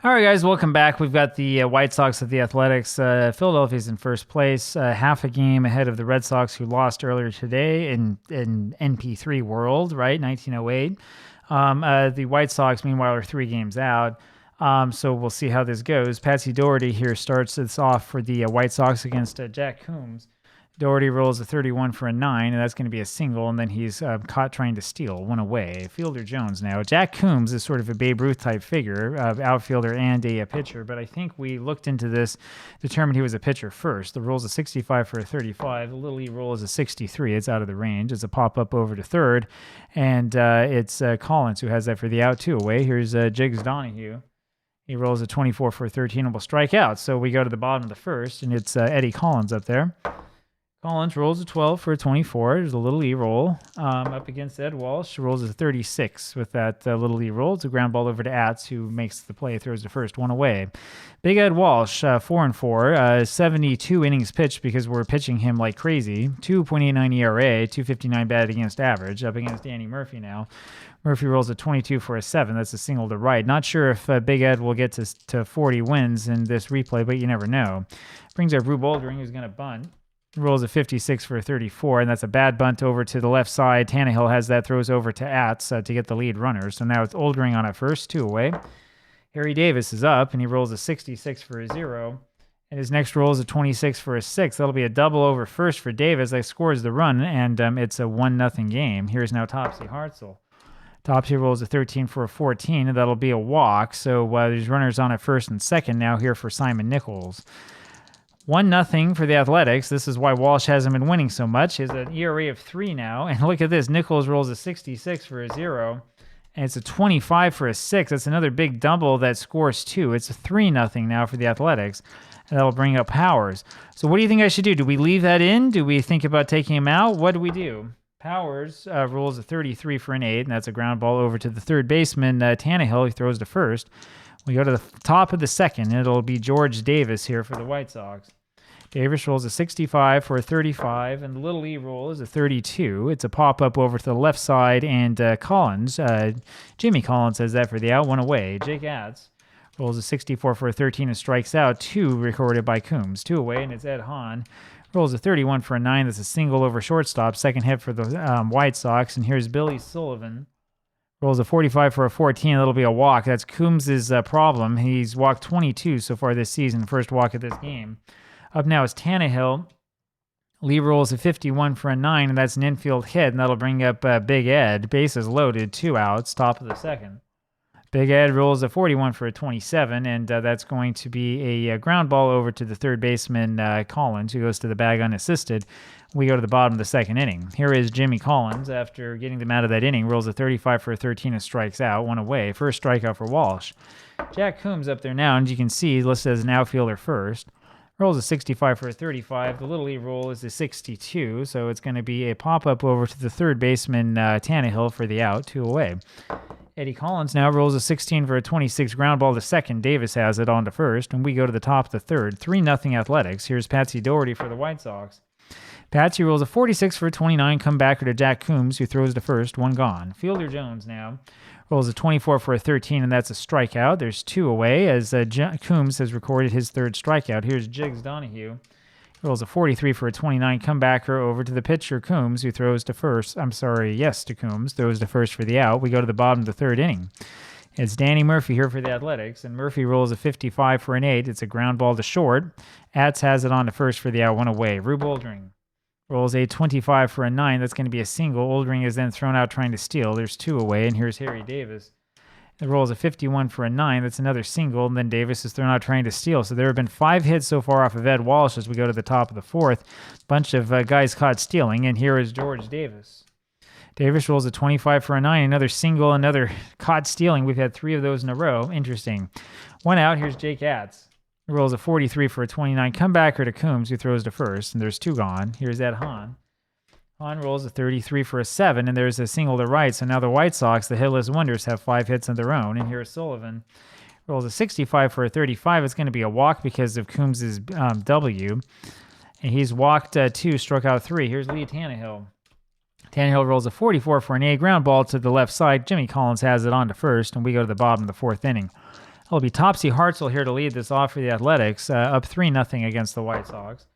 All right, guys, welcome back. We've got the White Sox at the Athletics. Philadelphia's in first place, half a game ahead of the Red Sox, who lost earlier today in NP3 world, right? 1908. The White Sox, meanwhile, are 3 games out. So we'll see how this goes. Patsy Doherty here starts this off for the White Sox against Jack Coombs. Doherty rolls a 31 for a 9, and that's going to be a single, and then he's caught trying to steal, 1 away. Fielder Jones now. Jack Coombs is sort of a Babe Ruth-type figure, outfielder and a pitcher, but I think we looked into this, determined he was a pitcher first. The roll's a 65 for a 35. The Little E roll is a 63. It's out of the range. It's a pop-up over to third, and it's Collins who has that for the out, 2 away. Here's Jiggs Donahue. He rolls a 24 for a 13 and will strike out. So we go to the bottom of the first, and it's Eddie Collins up there. Collins rolls a 12 for a 24. There's a Little E roll up against Ed Walsh. Rolls a 36 with that Little E roll. It's a ground ball over to Atz, who makes the play, throws the first, 1 away. Big Ed Walsh, 4-4, 72 innings pitched because we're pitching him like crazy. 2.89 ERA, 259 batted against average, up against Danny Murphy now. Murphy rolls a 22 for a 7. That's a single to right. Not sure if Big Ed will get to 40 wins in this replay, but you never know. Brings up Rube Oldring, who's going to bunt. Rolls a 56 for a 34, and that's a bad bunt over to the left side. Tannehill has that, throws over to Atz to get the lead runner. So now it's Oldring on at first, 2 away. Harry Davis is up, and he rolls a 66 for a 0. And his next roll is a 26 for a 6. That'll be a double over first for Davis. That scores the run, and it's a 1-0 game. Here's now Topsy Hartzell. Topsy rolls a 13 for a 14, and that'll be a walk. So there's runners on at first and second now here for Simon Nichols. 1-0 for the Athletics. This is why Walsh hasn't been winning so much. He has an ERA of 3 now. And look at this. Nichols rolls a 66 for a 0. And it's a 25 for a 6. That's another big double that scores 2. It's a 3-0 now for the Athletics. And that'll bring up Powers. So what do you think I should do? Do we leave that in? Do we think about taking him out? What do we do? Powers rolls a 33 for an 8. And that's a ground ball over to the third baseman, Tannehill. He throws to first. We go to the top of the second, and it'll be George Davis here for the White Sox. Davis rolls a 65 for a 35, and the Little E roll is a 32. It's a pop-up over to the left side, and Collins, Jimmy Collins has that for the out, 1 away. Jake Atz rolls a 64 for a 13 and strikes out, 2 recorded by Coombs, 2 away, and it's Ed Hahn. Rolls a 31 for a 9. That's a single over shortstop, second hit for the White Sox, and here's Billy Sullivan. Rolls a 45 for a 14. That'll be a walk. That's Coombs' problem. He's walked 22 so far this season, first walk of this game. Up now is Tannehill. Lee rolls a 51 for a 9, and that's an infield hit, and that'll bring up Big Ed. Bases loaded, 2 outs, top of the second. Big Ed rolls a 41 for a 27, and that's going to be a ground ball over to the third baseman, Collins, who goes to the bag unassisted. We go to the bottom of the second inning. Here is Jimmy Collins, after getting them out of that inning, rolls a 35 for a 13 and strikes out, 1 away. First strikeout for Walsh. Jack Coombs up there now, and you can see listed as an outfielder first. Rolls a 65 for a 35. The Little E roll is a 62, so it's going to be a pop-up over to the third baseman, Tannehill, for the out, 2 away. Eddie Collins now rolls a 16 for a 26 ground ball to second. Davis has it on to first, and we go to the top of the third. 3-0 Athletics. Here's Patsy Doherty for the White Sox. Patsy rolls a 46 for a 29 comebacker to Jack Coombs, who throws to first, 1 gone. Fielder Jones now rolls a 24 for a 13, and that's a strikeout. There's 2 away as Coombs has recorded his 3rd strikeout. Here's Jiggs Donahue. He rolls a 43 for a 29 comebacker over to the pitcher, Coombs, who throws to first. To Coombs, throws to first for the out. We go to the bottom of the 3rd inning. It's Danny Murphy here for the Athletics, and Murphy rolls a 55 for an 8. It's a ground ball to short. Atz has it on to first for the out, 1 away. Rube Oldring rolls a 25 for a 9. That's going to be a single. Oldring is then thrown out trying to steal. There's 2 away, and here's Harry Davis. It rolls a 51 for a 9. That's another single, and then Davis is thrown out trying to steal. So there have been 5 hits so far off of Ed Walsh as we go to the top of the 4th. Bunch of guys caught stealing, and here is George Davis. Davis rolls a 25 for a 9. Another single, another caught stealing. We've had 3 of those in a row. Interesting. 1 out. Here's Jake Atz. He rolls a 43 for a 29 comebacker to Coombs, who throws to first, and there's 2 gone. Here's Ed Hahn. Hahn rolls a 33 for a 7, and there's a single to right. So now the White Sox, the hitless wonders, have 5 hits of their own. And here's Sullivan. Rolls a 65 for a 35. It's going to be a walk because of Coombs' W. And he's walked 2, struck out 3. Here's Lee Tannehill. Tannehill rolls a 44 for an A ground ball to the left side. Jimmy Collins has it on to first, and we go to the bottom of the 4th inning. It'll be Topsy Hartzell here to lead this off for the Athletics, up 3-0 against the White Sox.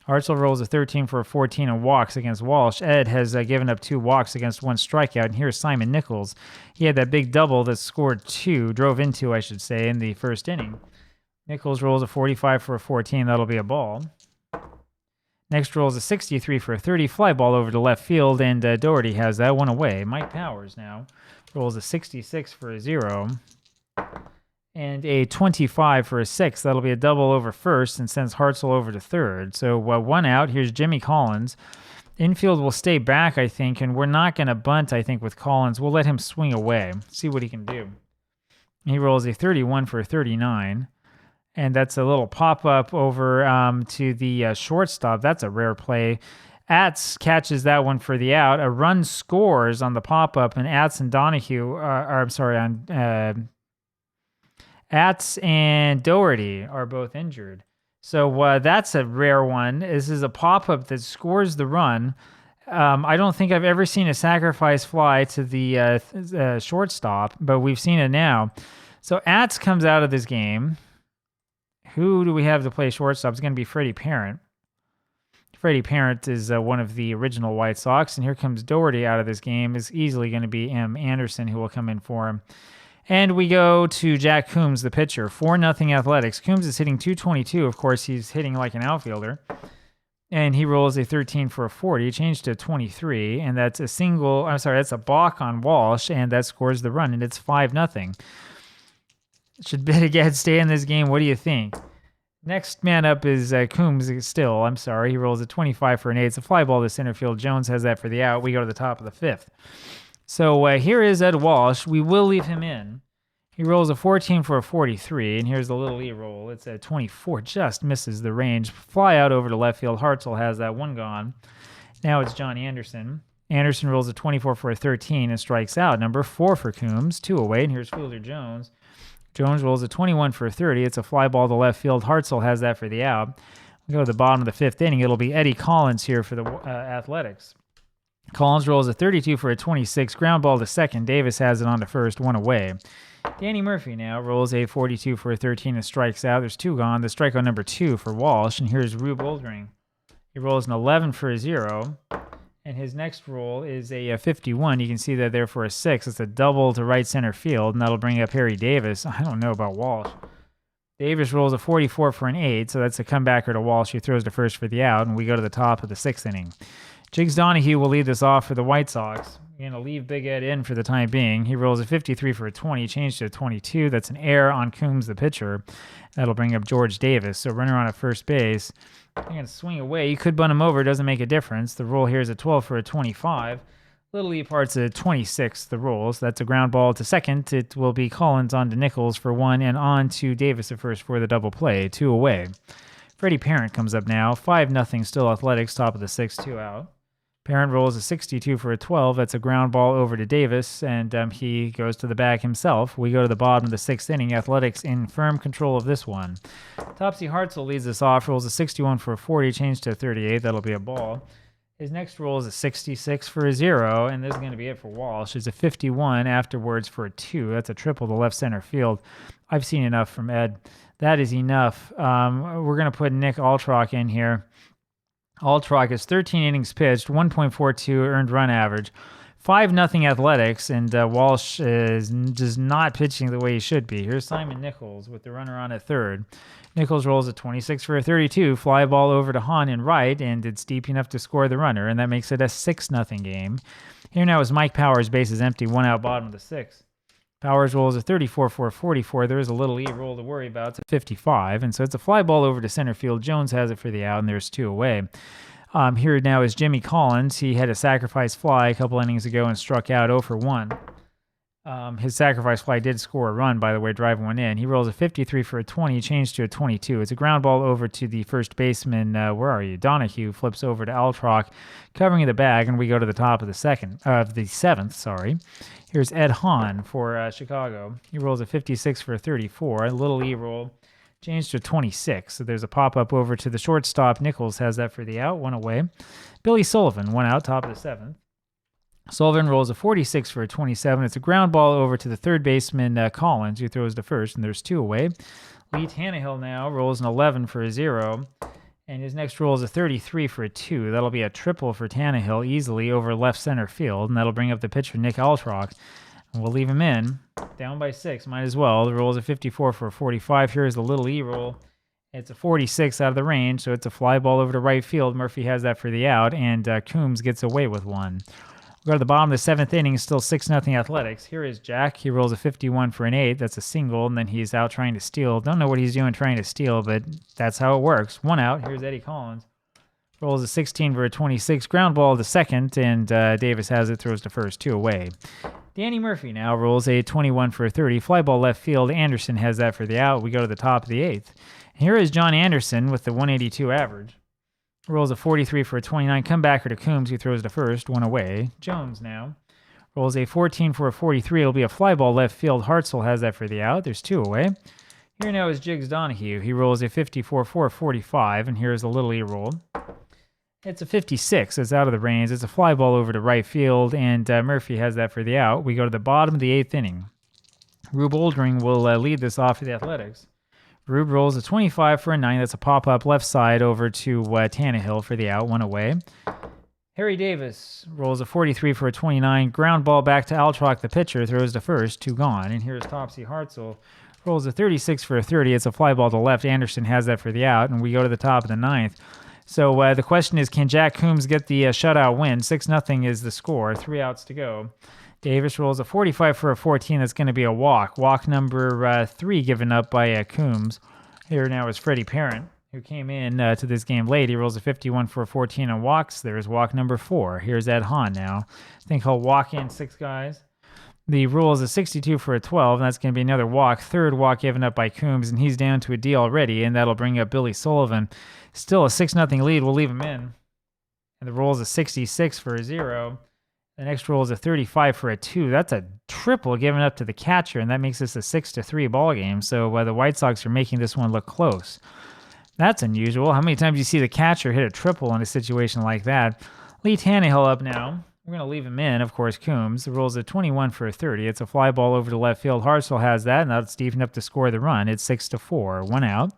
Hartzell rolls a 13 for a 14 and walks against Walsh. Ed has given up 2 walks against 1 strikeout. And here's Simon Nichols. He had that big double that scored 2, drove into, I should say, in the first inning. Nichols rolls a 45 for a 14. That'll be a ball. Next rolls a 63 for a 30. Fly ball over to left field, and Doherty has that one away. Mike Powers now rolls a 66 for a 0. And a 25 for a 6. That'll be a double over first and sends Hartzell over to third. So 1 out. Here's Jimmy Collins. Infield will stay back, I think, and we're not going to bunt, I think, with Collins. We'll let him swing away, see what he can do. He rolls a 31 for a 39. And that's a little pop-up over to the shortstop. That's a rare play. Atz catches that one for the out. A run scores on the pop-up, and Atz and Donahue, Atz and Doherty are both injured. So that's a rare one. This is a pop-up that scores the run. I don't think I've ever seen a sacrifice fly to the shortstop, but we've seen it now. So Atz comes out of this game. Who do we have to play shortstop? It's going to be Freddie Parent. Freddie Parent is one of the original White Sox, and here comes Doherty out of this game. It's easily going to be M. Anderson who will come in for him. And we go to Jack Coombs, the pitcher. 4-0 Athletics. Coombs is hitting .222. Of course, he's hitting like an outfielder. And he rolls a 13 for a 40, changed to 23. And that's that's a balk on Walsh, and that scores the run, and it's 5-0. Should bet again stay in this game. What do you think? Next man up is Coombs still. He rolls a 25 for an 8. It's a fly ball to center field. Jones has that for the out. We go to the top of the 5th. So here is Ed Walsh. We will leave him in. He rolls a 14 for a 43, and here's the little E roll. It's a 24, just misses the range. Fly out over to left field. Hartzell has that one gone. Now it's John Anderson. Anderson rolls a 24 for a 13 and strikes out. Number 4 for Coombs, 2 away, and here's fielder Jones. Jones rolls a 21 for a 30. It's a fly ball to left field. Hartzell has that for the out. We go to the bottom of the 5th inning. It'll be Eddie Collins here for the Athletics. Collins rolls a 32 for a 26. Ground ball to second. Davis has it on to first. 1 away. Danny Murphy now rolls a 42 for a 13 and strikes out. There's 2 gone. The strikeout number 2 for Walsh. And here's Rube Oldring. He rolls an 11 for a 0. And his next roll is a 51. You can see that there for a 6. It's a double to right center field, and that'll bring up Harry Davis. I don't know about Walsh. Davis rolls a 44 for an 8, so that's a comebacker to Walsh, who throws to first for the out, and we go to the top of the 6th inning. Jiggs Donahue will lead this off for the White Sox. We're going to leave Big Ed in for the time being. He rolls a 53 for a 20, changed to a 22. That's an error on Coombs, the pitcher. That'll bring up George Davis. So runner on at first base. You're going to swing away. You could bunt him over. It doesn't make a difference. The roll here is a 12 for a 25. Little E part's a 26, the roll. So that's a ground ball to second. It will be Collins on to Nichols for 1 and on to Davis at first for the double play. 2 away. Freddie Parent comes up now. 5-0 still Athletics, top of the 6th, 2 out. Parent rolls a 62 for a 12. That's a ground ball over to Davis, and he goes to the bag himself. We go to the bottom of the 6th inning. Athletics in firm control of this one. Topsy Hartzell leads us off, rolls a 61 for a 40, changed to a 38. That'll be a ball. His next roll is a 66 for a 0, and this is going to be it for Walsh. It's a 51 afterwards for a 2. That's a triple to left center field. I've seen enough from Ed. That is enough. We're going to put Nick Altrock in here. Altrock is 13 innings pitched, 1.42 earned run average, 5-0 Athletics, and Walsh is just not pitching the way he should be. Here's Simon Nichols with the runner on at third. Nichols rolls a 26 for a 32, fly ball over to Hahn in right, and it's deep enough to score the runner, and that makes it a 6-0 game. Here now is Mike Powers, bases empty, 1 out, bottom of the 6th. Powers rolls a 34 for a 44. There is a little E roll to worry about. It's a 55, and so it's a fly ball over to center field. Jones has it for the out, and there's 2 away. Here now is Jimmy Collins. He had a sacrifice fly a couple innings ago and struck out 0 for 1. His sacrifice fly did score a run, by the way, driving one in. He rolls a 53 for a 20, changed to a 22. It's a ground ball over to the first baseman. Where are you? Donahue flips over to Altrock, covering the bag, and we go to the top of the 7th. Here's Ed Hahn for Chicago. He rolls a 56 for a 34. A little E roll, changed to 26. So there's a pop-up over to the shortstop. Nichols has that for the out, 1 away. Billy Sullivan, 1 out, top of the 7th. Sullivan rolls a 46 for a 27. It's a ground ball over to the third baseman, Collins, who throws to first, and there's 2 away. Lee Tannehill now rolls an 11 for a 0. And his next roll is a 33 for a 2. That'll be a triple for Tannehill easily over left center field, and that'll bring up the pitcher, Nick Altrock. And we'll leave him in. Down by 6, might as well. The roll is a 54 for a 45. Here's the little E roll. It's a 46 out of the range, so it's a fly ball over to right field. Murphy has that for the out, and Coombs gets away with one. We go to the bottom of the 7th inning, still 6-0 Athletics. Here is Jack. He rolls a 51 for an 8. That's a single, and then he's out trying to steal. Don't know what he's doing trying to steal, but that's how it works. 1 out. Here's Eddie Collins. Rolls a 16 for a 26. Ground ball to second, and Davis has it, throws to first, 2 away. Danny Murphy now rolls a 21 for a 30. Fly ball left field. Anderson has that for the out. We go to the top of the 8th. Here is John Anderson with the 182 average. Rolls a 43 for a 29. Comebacker to Coombs, who throws to first, 1 away. Jones now rolls a 14 for a 43. It'll be a fly ball left field. Hartzell has that for the out. There's 2 away. Here now is Jiggs Donahue. He rolls a 54 for a 45, and here's the little E roll. It's a 56. It's out of the range. It's a fly ball over to right field, and Murphy has that for the out. We go to the bottom of the 8th inning. Rube Oldring will lead this off for the Athletics. Rube rolls a 25 for a 9. That's a pop-up left side over to Tannehill for the out, 1 away. Harry Davis rolls a 43 for a 29. Ground ball back to Altrock, the pitcher, throws to first, 2 gone. And here's Topsy Hartzell. Rolls a 36 for a 30. It's a fly ball to left. Anderson has that for the out, and we go to the top of the 9th. So the question is, can Jack Coombs get the shutout win? 6-0 is the score, 3 outs to go. Davis rolls a 45 for a 14. That's going to be a walk. Walk number 3 given up by Coombs. Here now is Freddie Parent, who came in to this game late. He rolls a 51 for a 14 and walks. There's walk number 4. Here's Ed Hahn now. I think he'll walk in 6 guys. The rule is a 62 for a 12, and that's going to be another walk. 3rd walk given up by Coombs, and he's down to a D already, and that'll bring up Billy Sullivan. Still a 6-0 lead. We'll leave him in. And the roll is a 66 for a 0. The next roll is a 35 for a 2. That's a triple given up to the catcher, and that makes this a 6-3 ball game. So the White Sox are making this one look close. That's unusual. How many times do you see the catcher hit a triple in a situation like that? Lee Tannehill up now. We're going to leave him in, of course, Coombs. The roll's a 21 for a 30. It's a fly ball over to left field. Hartzell has that, and that's deep enough to score the run. It's 6-4, 1 out.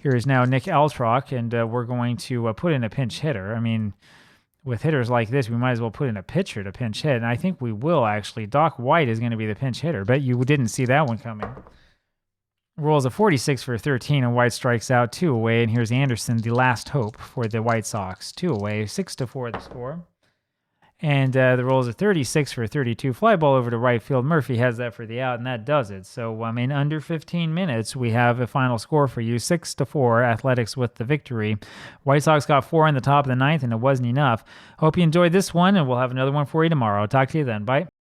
Here is now Nick Altrock, and we're going to put in a pinch hitter. I mean, with hitters like this, we might as well put in a pitcher to pinch hit, and I think we will, actually. Doc White is going to be the pinch hitter. Bet you didn't see that one coming. Rolls a 46 for a 13, and White strikes out, 2 away, and here's Anderson, the last hope for the White Sox. 2 away, 6-4 the score. And the roll is a 36 for a 32. Fly ball over to right field. Murphy has that for the out, and that does it. So, in under 15 minutes, we have a final score for you. 6-4, Athletics with the victory. White Sox got 4 in the top of the 9th, and it wasn't enough. Hope you enjoyed this one, and we'll have another one for you tomorrow. Talk to you then. Bye.